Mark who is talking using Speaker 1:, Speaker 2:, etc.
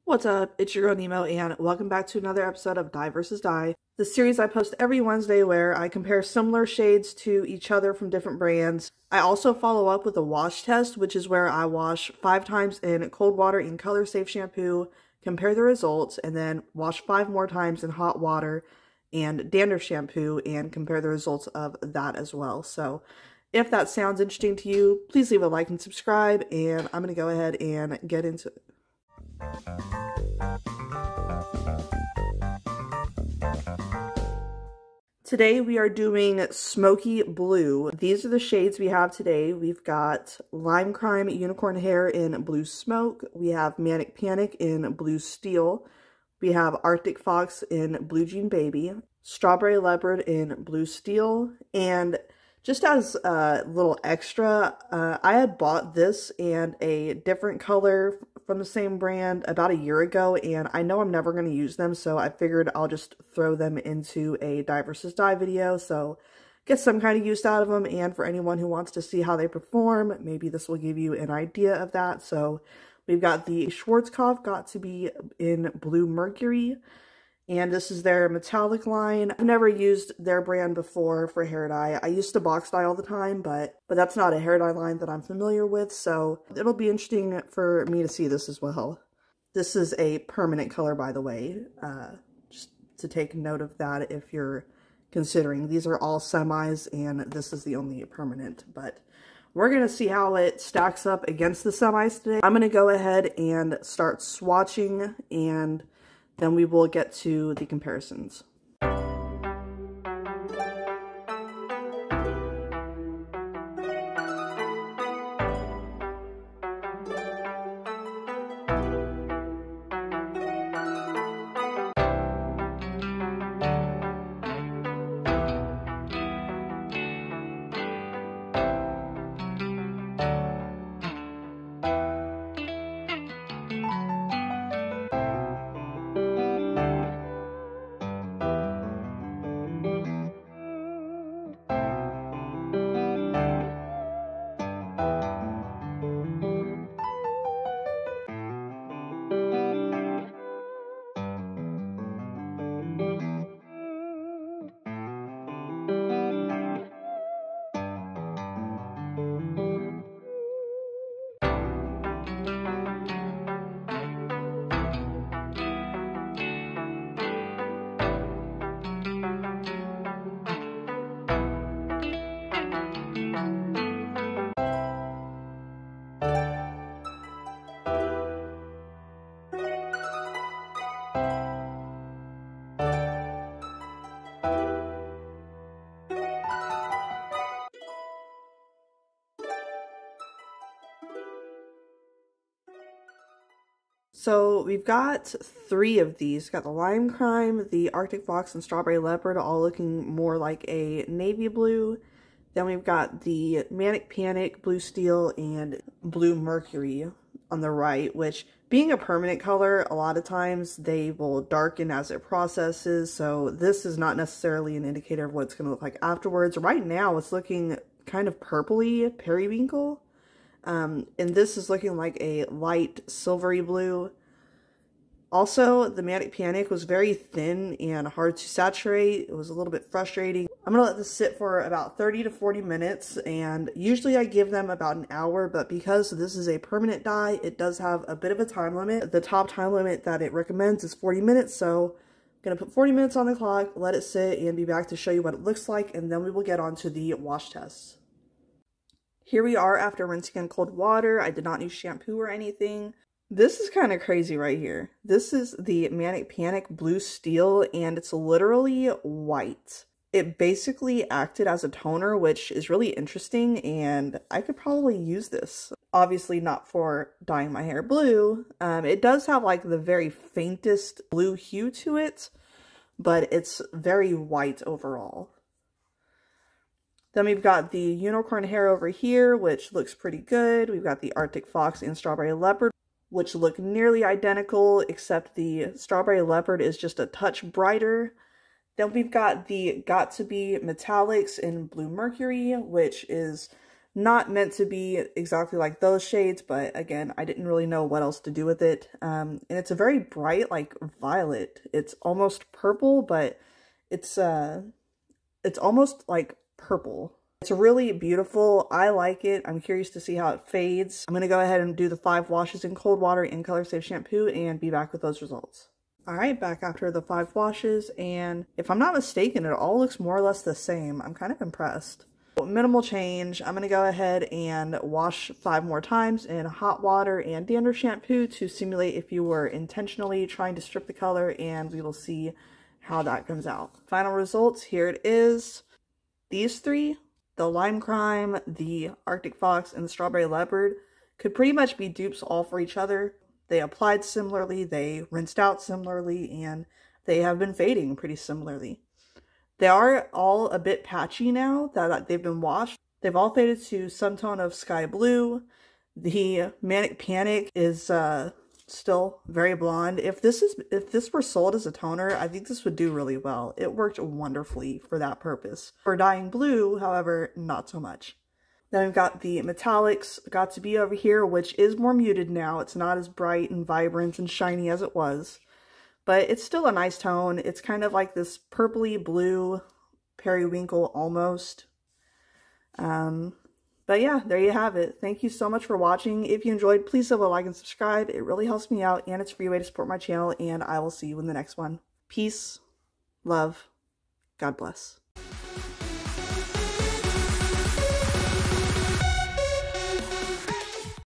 Speaker 1: What's up? It's your girl Nemo, and welcome back to another episode of Dye vs. Dye, the series I post every Wednesday where I compare similar shades to each other from different brands. I also follow up with a wash test, which is where I wash 5 times in cold water in Color Safe shampoo, compare the results, and then wash 5 more times in hot water and dandruff shampoo and compare the results of that as well. So if that sounds interesting to you, please leave a like and subscribe, and I'm going to go ahead and get into it. Today we are doing Smoky Blue. These are the shades we have today. We've got Lime Crime Unicorn Hair in Blue Smoke. We have Manic Panic in Blue Steel. We have Arctic Fox in Blue Jean Baby. Strawberry Leopard in Blue Steel. And just as a little extra, I had bought this and a different color from the same brand about a year ago, and I know I'm never going to use them, so I figured I'll just throw them into a Dye vs. Dye video, so get some kind of use out of them. And for anyone who wants to see how they perform, maybe this will give you an idea of that. So we've got the Schwarzkopf Got to Be in Blue Mercury, and this is their metallic line. I've never used their brand before for hair dye. I used to box dye all the time, but that's not a hair dye line that I'm familiar with, so it'll be interesting for me to see this as well. This is a permanent color, by the way, just to take note of that if you're considering. These are all semis, and this is the only permanent, but we're going to see how it stacks up against the semis today. I'm going to go ahead and start swatching, and then we will get to the comparisons. So we've got 3 of these. We've got the Lime Crime, the Arctic Fox, and Strawberry Leopard, all looking more like a navy blue. Then we've got the Manic Panic, Blue Steel, and Blue Mercury on the right, which, being a permanent color, a lot of times they will darken as it processes, so this is not necessarily an indicator of what it's going to look like afterwards. Right now it's looking kind of purpley, periwinkle. And this is looking like a light silvery blue. Also, the Manic Panic was very thin and hard to saturate. It was a little bit frustrating. I'm going to let this sit for about 30 to 40 minutes, and usually I give them about an hour, but because this is a permanent dye, it does have a bit of a time limit. The top time limit that it recommends is 40 minutes, so I'm going to put 40 minutes on the clock, let it sit, and be back to show you what it looks like, and then we will get on to the wash tests. Here we are after rinsing in cold water. I did not use shampoo or anything. This is kind of crazy right here. This is the Manic Panic Blue Steel, and it's literally white. It basically acted as a toner, which is really interesting, and I could probably use this. Obviously not for dyeing my hair blue. It does have like the very faintest blue hue to it, but it's very white overall. Then we've got the Unicorn Hair over here, which looks pretty good. We've got the Arctic Fox and Strawberry Leopard, which look nearly identical, except the Strawberry Leopard is just a touch brighter. Then we've got the Got to Be Metallics in Blue Mercury, which is Not meant to be exactly like those shades, but again, I didn't really know what else to do with it. And it's a very bright, like violet. It's almost purple, but it's almost like purple. It's really beautiful. I like it. I'm curious to see how it fades. I'm going to go ahead and do the 5 washes in cold water in Color Safe shampoo and be back with those results. Alright, back after the 5 washes, and if I'm not mistaken, it all looks more or less the same. I'm kind of impressed. Minimal change. I'm going to go ahead and wash 5 more times in hot water and dandruff shampoo to simulate if you were intentionally trying to strip the color, and we will see how that comes out. Final results, here it is. These 3, the Lime Crime, the Arctic Fox, and the Strawberry Leopard, could pretty much be dupes all for each other. They applied similarly, they rinsed out similarly, and they have been fading pretty similarly. They are all a bit patchy now that they've been washed. They've all faded to some tone of sky blue. The Manic Panic is still very blonde. If this were sold as a toner, I think this would do really well. It worked wonderfully for that purpose. For dyeing blue, however, not so much. Then we've got the Metallics Got2b over here, which is more muted now. It's not as bright and vibrant and shiny as it was. But it's still a nice tone. It's kind of like this purpley blue periwinkle almost. But yeah, there you have it. Thank you so much for watching. If you enjoyed, please leave a like and subscribe. It really helps me out, and it's a free way to support my channel, and I will see you in the next one. Peace, love, God bless.